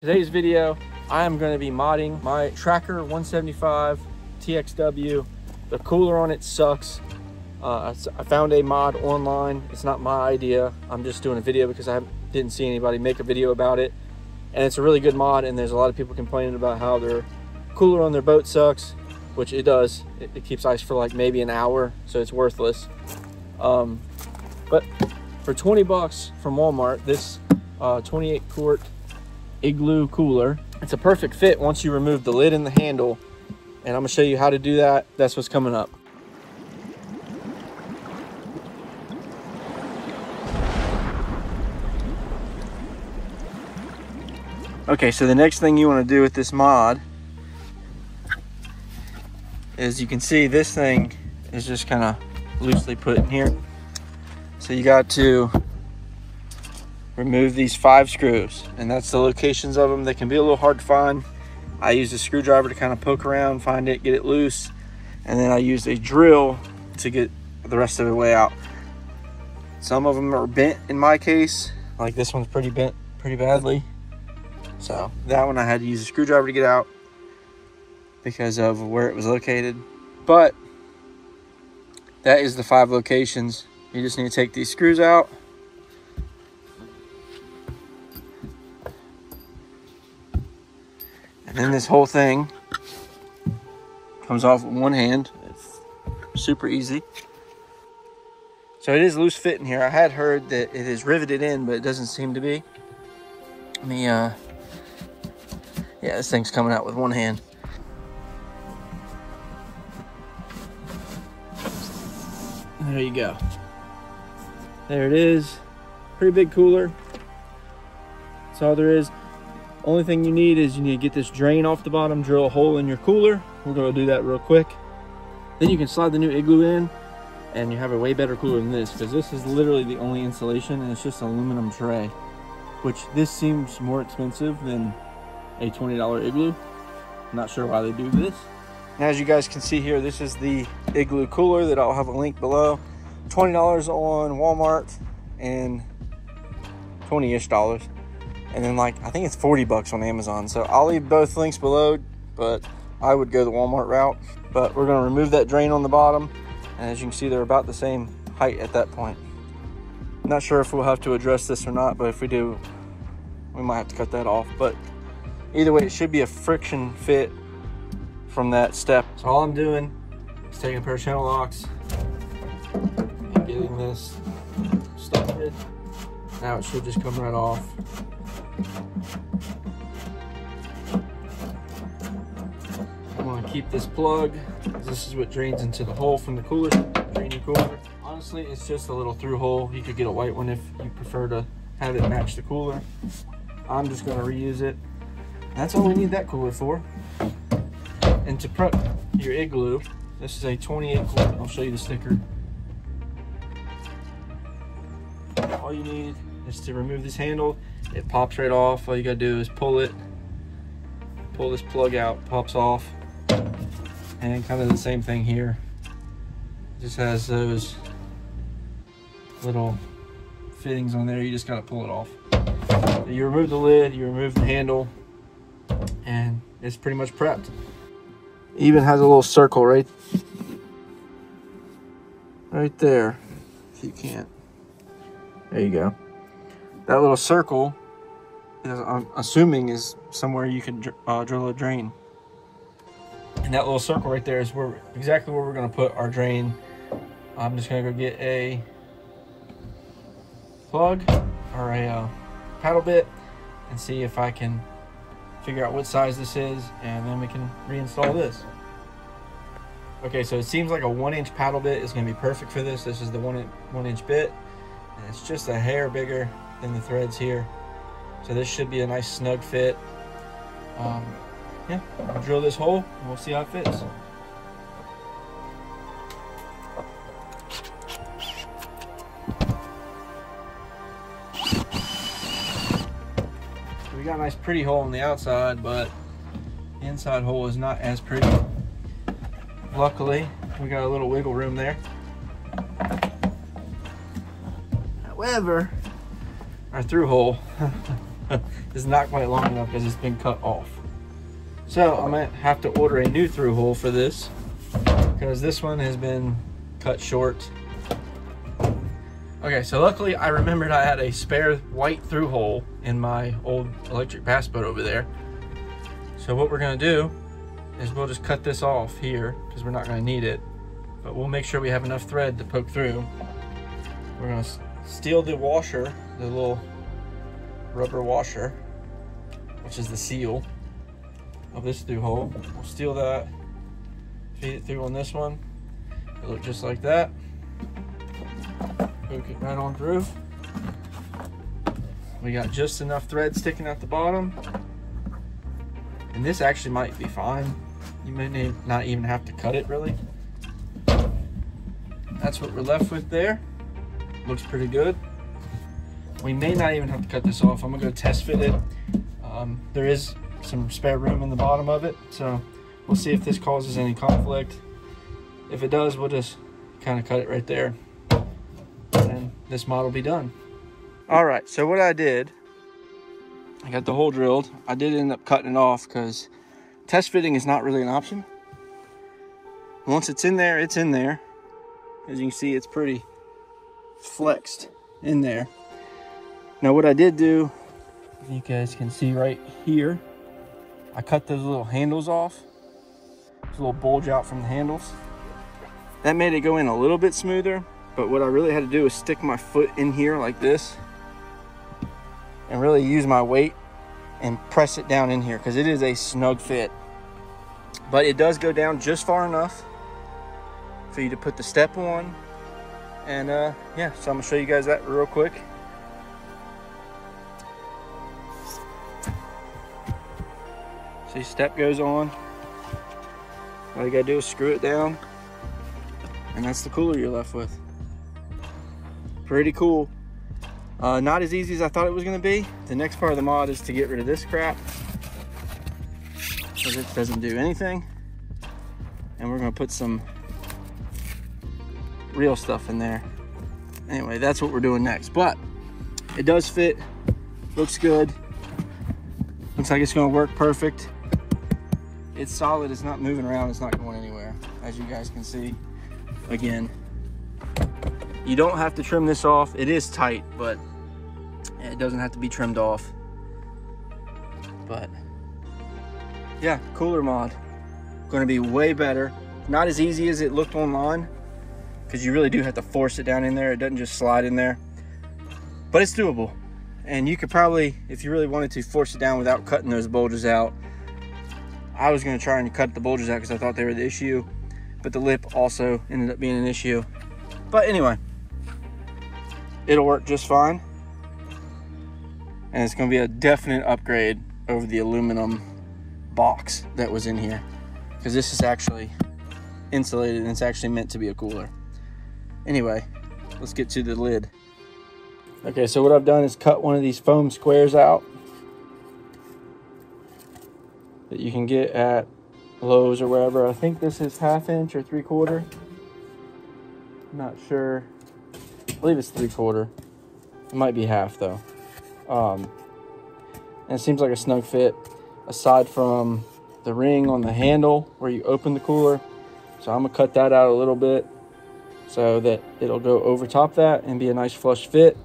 Today's video, I am going to be modding my Tracker 175 TXW. The cooler on it sucks. I found a mod online. It's not my idea. I'm just doing a video because I didn't see anybody make a video about it. And it's a really good mod, and there's a lot of people complaining about how their cooler on their boat sucks, which it does. It keeps ice for like maybe an hour, so it's worthless. But for 20 bucks from Walmart, this 28 quart Igloo cooler, it's a perfect fit once you remove the lid and the handle, and I'm gonna show you how to do that. That's what's coming up. Okay, so the next thing you want to do with this mod is, you can see this thing is just kind of loosely put in here, so you got to remove these 5 screws, and that's the locations of them. They can be a little hard to find. I used a screwdriver to kind of poke around, find it, get it loose, and then I used a drill to get the rest of the way out. Some of them are bent in my case, like this one's pretty bent pretty badly, so that one I had to use a screwdriver to get out because of where it was located. But that is the 5 locations. You just need to take these screws out, and then this whole thing comes off with one hand. It's super easy. So it is loose fit in here. I had heard that it is riveted in, but it doesn't seem to be. Let me, yeah, this thing's coming out with one hand. There you go. There it is. Pretty big cooler. That's all there is. Only thing you need is you need to get this drain off the bottom, drill a hole in your cooler. We're going to do that real quick. Then you can slide the new Igloo in, and you have a way better cooler than this, because this is literally the only insulation, and it's just an aluminum tray, which this seems more expensive than a $20 Igloo. I'm not sure why they do this. And as you guys can see here, this is the Igloo cooler that I'll have a link below. $20 on Walmart and $20-ish. And then, like, I think it's 40 bucks on Amazon. So I'll leave both links below, but I would go the Walmart route. But we're gonna remove that drain on the bottom. And as you can see, they're about the same height at that point. I'm not sure if we'll have to address this or not, but if we do, we might have to cut that off. But either way, it should be a friction fit from that step. So all I'm doing is taking a pair of channel locks and getting this started. Now it should just come right off. I'm going to keep this plug, because this is what drains into the hole from the cooler, draining cooler. Honestly, it's just a little Thru-Hull. You could get a white one if you prefer to have it match the cooler. I'm just going to reuse it. That's all we need that cooler for. And to prep your Igloo, this is a 28 quart. I'll show you the sticker. All you need is to remove this handle. It pops right off. All you gotta do is pull it, pull this plug out, pops off. And kind of the same thing here. It just has those little fittings on there. You just gotta pull it off. You remove the lid, you remove the handle, and it's pretty much prepped. It even has a little circle right there, if you can't. There you go. That little circle is, I'm assuming, is somewhere you can drill a drain. And that little circle right there is exactly where we're going to put our drain. I'm just going to go get a plug or a paddle bit and see if I can figure out what size this is, and then we can reinstall this. Okay, so it seems like a 1-inch paddle bit is going to be perfect for this. This is the 1-inch bit, and it's just a hair bigger than the threads here, so this should be a nice snug fit. Yeah, we'll drill this hole and we'll see how it fits. We got a nice pretty hole on the outside, but the inside hole is not as pretty. Luckily, we got a little wiggle room there. However, our Thru-Hull is not quite long enough because it's been cut off. So I might have to order a new Thru-Hull for this because this one has been cut short. Okay, so luckily I remembered I had a spare white Thru-Hull in my old electric bass boat over there. So what we're gonna do is we'll just cut this off here because we're not gonna need it, but we'll make sure we have enough thread to poke through. We're gonna steal the washer, the little rubber washer, which is the seal of this Thru-Hull. We'll steal that, feed it through on this one. It'll look just like that. Poke it right on through. We got just enough thread sticking out the bottom. And this actually might be fine. You may not even have to cut it really. That's what we're left with there. Looks pretty good. We may not even have to cut this off. I'm gonna go test fit it. There is some spare room in the bottom of it, so we'll see if this causes any conflict. If it does, we'll just kind of cut it right there, and this mod will be done. All right, so what I did, I got the hole drilled. I did end up cutting it off because test fitting is not really an option. Once it's in there, it's in there. As you can see, it's pretty flexed in there. Now what I did do, you guys can see right here, I cut those little handles off. There's a little bulge out from the handles. That made it go in a little bit smoother, but what I really had to do is stick my foot in here like this and really use my weight and press it down in here because it is a snug fit. But it does go down just far enough for you to put the step on. And yeah, so I'm gonna show you guys that real quick. See, step goes on. All you gotta do is screw it down, and that's the cooler you're left with. Pretty cool. Not as easy as I thought it was gonna be. The next part of the mod is to get rid of this crap because it doesn't do anything. And we're gonna put some real stuff in there. Anyway, that's what we're doing next. But it does fit, looks good. Looks like it's gonna work perfect. It's solid, it's not moving around, it's not going anywhere, as you guys can see. Again, you don't have to trim this off. It is tight, but it doesn't have to be trimmed off. But yeah, cooler mod. Gonna be way better. Not as easy as it looked online, because you really do have to force it down in there. It doesn't just slide in there, but it's doable. And you could probably, if you really wanted to, force it down without cutting those bulges out. I was gonna try and cut the bulges out because I thought they were the issue, but the lip also ended up being an issue. But anyway, it'll work just fine. And it's gonna be a definite upgrade over the aluminum box that was in here, because this is actually insulated and it's actually meant to be a cooler. Anyway, let's get to the lid. Okay, so what I've done is cut one of these foam squares out that you can get at Lowe's or wherever. I think this is 1/2 inch or 3/4. I'm not sure. I believe it's 3/4. It might be half though. And it seems like a snug fit aside from the ring on the handle where you open the cooler. So I'm gonna cut that out a little bit so that it'll go over top that and be a nice flush fit.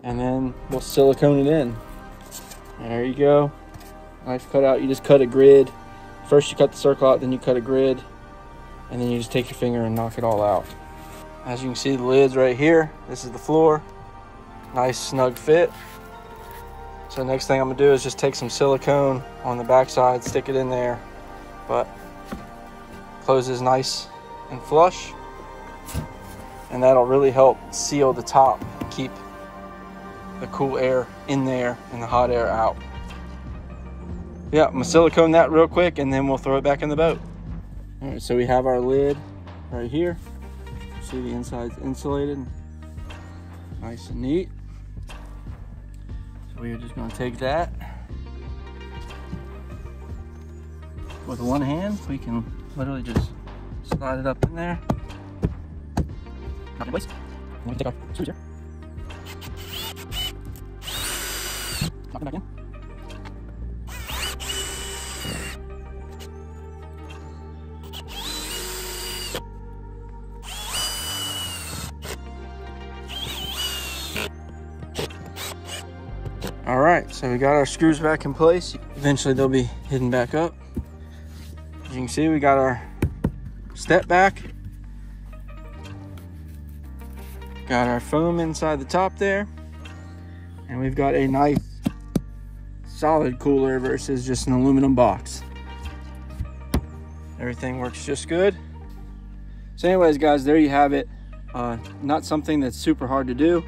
And then we'll silicone it in. There you go. Nice cut out. You just cut a grid. First you cut the circle out, then you cut a grid, and then you just take your finger and knock it all out. As you can see, the lid's right here. This is the floor. Nice snug fit. So next thing I'm gonna do is just take some silicone on the backside, stick it in there, but closes nice and flush. And that'll really help seal the top, keep the cool air in there and the hot air out. Yeah, I'm gonna silicone that real quick and then we'll throw it back in the boat. All right, so we have our lid right here. See, the inside's insulated, nice and neat. So we are just gonna take that. With one hand, we can literally just slide it up in there. Not in place. And we can take our screws here. Drop it back in. All right, so we got our screws back in place. Eventually they'll be hidden back up. As you can see, we got our step back. Got our foam inside the top there. And we've got a nice solid cooler versus just an aluminum box. Everything works just good. So anyways, guys, there you have it. Not something that's super hard to do.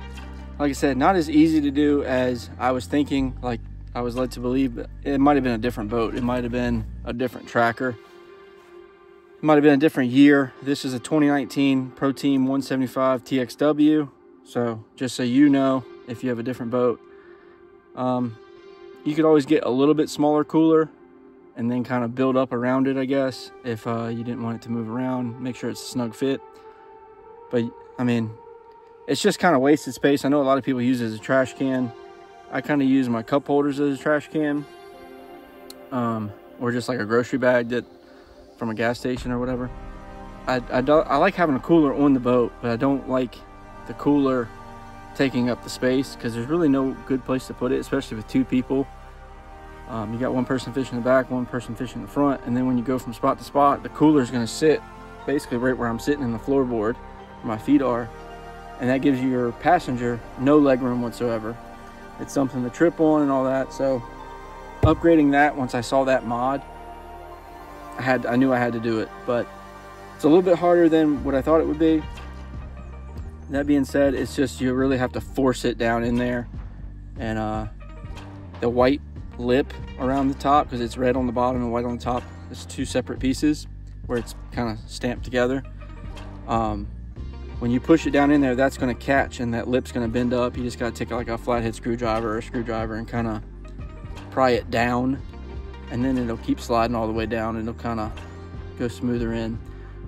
Like I said, not as easy to do as I was thinking, like I was led to believe. But it might have been a different boat. It might have been a different tracker. It might have been a different year. This is a 2019 Pro Team 175 TXW. So just so you know, if you have a different boat, you could always get a little bit smaller cooler and then kind of build up around it, I guess, if you didn't want it to move around. Make sure it's a snug fit. But I mean, it's just kind of wasted space. I know a lot of people use it as a trash can. I kind of use my cup holders as a trash can, or just like a grocery bag that from a gas station or whatever. I like having a cooler on the boat, but I don't like the cooler taking up the space because there's really no good place to put it, especially with two people. You got one person fishing the back, one person fishing the front, and then when you go from spot to spot, the cooler is going to sit basically right where I'm sitting in the floorboard where my feet are. And that gives your passenger no leg room whatsoever. It's something to trip on and all that. So upgrading that, once I saw that mod, I knew I had to do it. But it's a little bit harder than what I thought it would be. That being said, it's just you really have to force it down in there. And the white lip around the top, because it's red on the bottom and white on the top, it's two separate pieces where it's kind of stamped together. When you push it down in there, that's going to catch and that lip's going to bend up. You just got to take like a flathead screwdriver or a screwdriver and kind of pry it down, and then it'll keep sliding all the way down and it'll kind of go smoother in.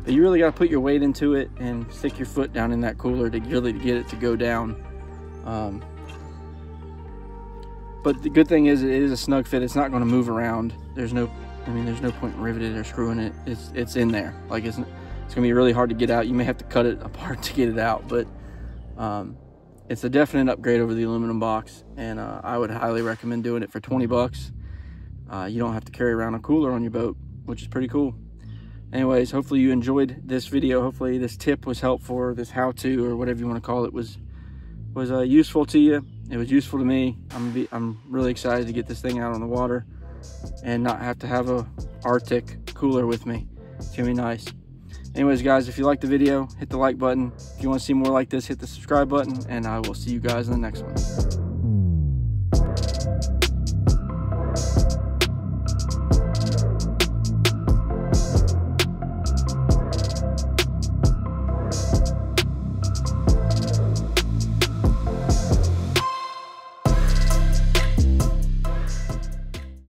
But you really got to put your weight into it and stick your foot down in that cooler to really get it to go down. But the good thing is it is a snug fit. It's not going to move around. There's no point in riveting or screwing it. It's in there. Like it's gonna be really hard to get out. You may have to cut it apart to get it out, but it's a definite upgrade over the aluminum box, and I would highly recommend doing it for 20 bucks. You don't have to carry around a cooler on your boat, which is pretty cool. Anyways, hopefully you enjoyed this video. Hopefully this tip was helpful, or this how-to, or whatever you want to call it, was useful to you. It was useful to me. I'm really excited to get this thing out on the water and not have to have a Arctic cooler with me. It's gonna be nice. Anyways, guys, if you liked the video, hit the like button. If you want to see more like this, hit the subscribe button, and I will see you guys in the next one.